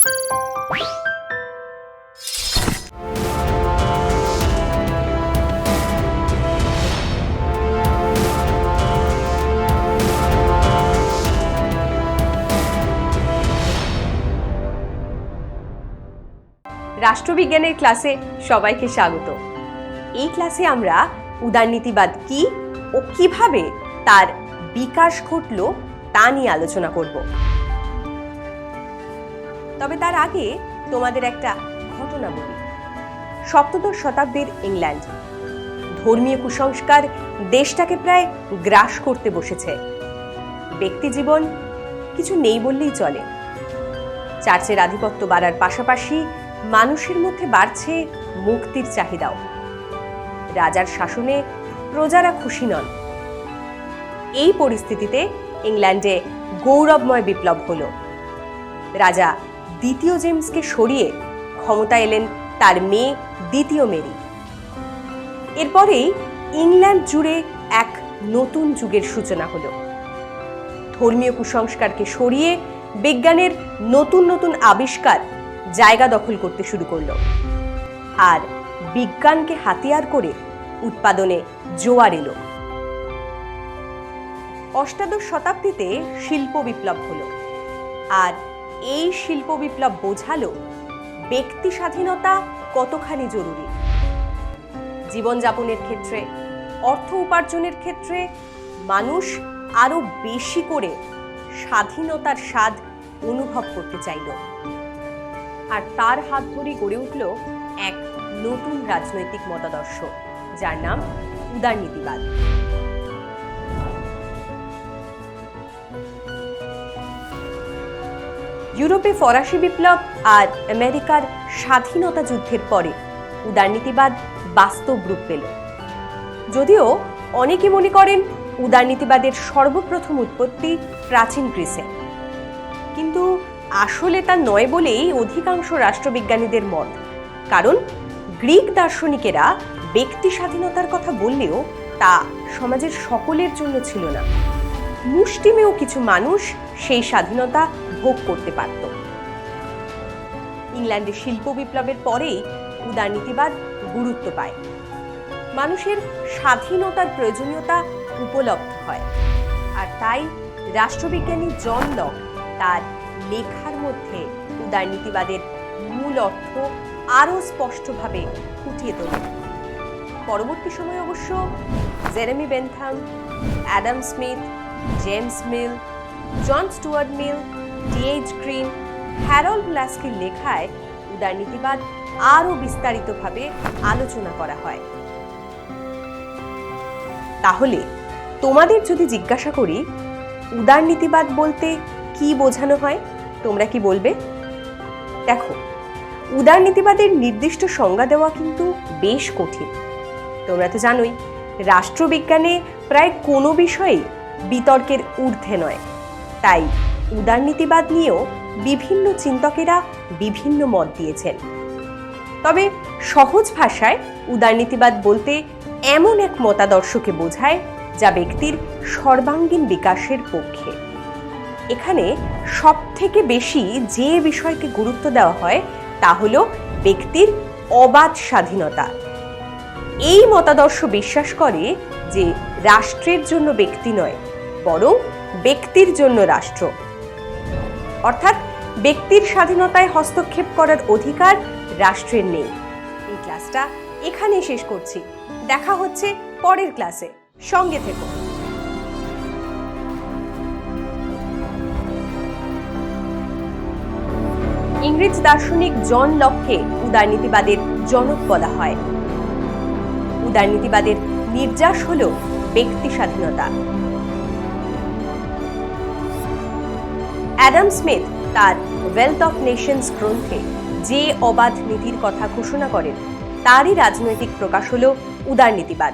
রাষ্ট্রবিজ্ঞানের ক্লাসে সবাইকে স্বাগত। এই ক্লাসে আমরা উদারনীতিবাদ কি ও কিভাবে তার বিকাশ ঘটলো তা নিয়ে আলোচনা করব। তবে তার আগে তোমাদের একটা ঘটনা বলি। সপ্তদশ শতাব্দীর ইংল্যান্ড, ধর্মীয় কুসংস্কার দেশটাকে প্রায় গ্রাস করতে বসেছে। ব্যক্তি জীবন কিছু নেই বললেই চলে। চার্চের আধিপত্য বাড়ার পাশাপাশি মানুষের মধ্যে বাড়ছে মুক্তির চাহিদাও। রাজার শাসনে প্রজারা খুশি নন। এই পরিস্থিতিতে ইংল্যান্ডে গৌরবময় বিপ্লব হলো। রাজা দ্বিতীয় জেমসকে সরিয়ে ক্ষমতায় এলেন তার মেয়ে দ্বিতীয় মেরি। এরপরেই ইংল্যান্ড জুড়ে এক নতুন যুগের সূচনা হলো। ধর্মীয় কুসংস্কারকে সরিয়ে বিজ্ঞানের নতুন নতুন আবিষ্কার জায়গা দখল করতে শুরু করলো। আর বিজ্ঞানকে হাতিয়ার করে উৎপাদনে জোয়ার এলো। অষ্টাদশ শতাব্দীতে শিল্প বিপ্লব হলো। আর এই শিল্প বিপ্লব বোঝালো ব্যক্তি স্বাধীনতা কতখানি জরুরি। জীবনযাপনের ক্ষেত্রে, অর্থ উপার্জনের ক্ষেত্রে মানুষ আরো বেশি করে স্বাধীনতার স্বাদ অনুভব করতে চাইল। আর তার হাত ধরে গড়ে উঠল এক নতুন রাজনৈতিক মতাদর্শ, যার নাম উদারনীতিবাদ। ইউরোপে ফরাসি বিপ্লব আর আমেরিকার স্বাধীনতা যুদ্ধের পরে উদারনীতিবাদ বাস্তব রূপ পেল। যদিও অনেকে মনে করেন উদারনীতিবাদের সর্বপ্রথম উৎপত্তি প্রাচীন গ্রিসে, কিন্তু আসলে তা নয় বলেই অধিকাংশ রাষ্ট্রবিজ্ঞানীদের মত। কারণ গ্রিক দার্শনিকেরা ব্যক্তি স্বাধীনতার কথা বললেও তা সমাজের সকলের জন্য ছিল না। মুষ্টিমেয় কিছু মানুষ সেই স্বাধীনতা ভোগ করতে পারত। ইংল্যান্ডে শিল্প বিপ্লবের পরেই উদারনীতিবাদ গুরুত্ব পায়। মানুষের স্বাধীনতার প্রয়োজনীয়তা উপলব্ধ হয়। আর তাই রাষ্ট্রবিজ্ঞানী জন লক তার লেখার মধ্যে উদারনীতিবাদের মূল অর্থ আরও স্পষ্টভাবে ফুটিয়ে তোলেন। পরবর্তী সময়ে অবশ্য Jeremy Bentham, Adam Smith, James Mill, John Stuart Mill, D H. Green, Harold লাস্কির লেখায় উদারনীতিবাদ আরও বিস্তারিতভাবে আলোচনা করা হয়। তাহলে তোমাদের যদি জিজ্ঞাসা করি উদারনীতিবাদ বলতে কি বোঝানো হয়, তোমরা কি বলবে? দেখো, উদারনীতিবাদের নির্দিষ্ট সংজ্ঞা দেওয়া কিন্তু বেশ কঠিন। তোমরা তো জানোই, রাষ্ট্রবিজ্ঞানে প্রায় কোনো বিষয়েই বিতর্কের ঊর্ধ্বে নয়। তাই উদারনীতিবাদ নিয়েও বিভিন্ন চিন্তকেরা বিভিন্ন মত দিয়েছেন। তবে সহজ ভাষায় উদারনীতিবাদ বলতে এমন এক মতাদর্শকে বোঝায় যা ব্যক্তির সর্বাঙ্গীন বিকাশের পক্ষে। এখানে সবথেকে বেশি যে বিষয়কে গুরুত্ব দেওয়া হয় তা হলো ব্যক্তির অবাধ স্বাধীনতা। এই মতাদর্শ বিশ্বাস করে যে রাষ্ট্রের জন্য ব্যক্তি নয়, বরং ব্যক্তির জন্য রাষ্ট্র। অর্থাৎ ব্যক্তির স্বাধীনতায় হস্তক্ষেপ করার অধিকার রাষ্ট্রের নেই। এই ক্লাসটা এখানে শেষ করছি। দেখা হচ্ছে পরের ক্লাসে। সঙ্গে থেকো। ইংরেজ দার্শনিক জন লককে উদারনীতিবাদের জনক বলা হয়। উদারনীতিবাদের নির্যাস হল ব্যক্তি স্বাধীনতা। অ্যাডাম স্মিথ তার ওয়েলথ অফ নেশনস গ্রন্থে যে অবাধ নীতির কথা ঘোষণা করেন, তারই রাজনৈতিক প্রকাশ হল উদারনীতিবাদ।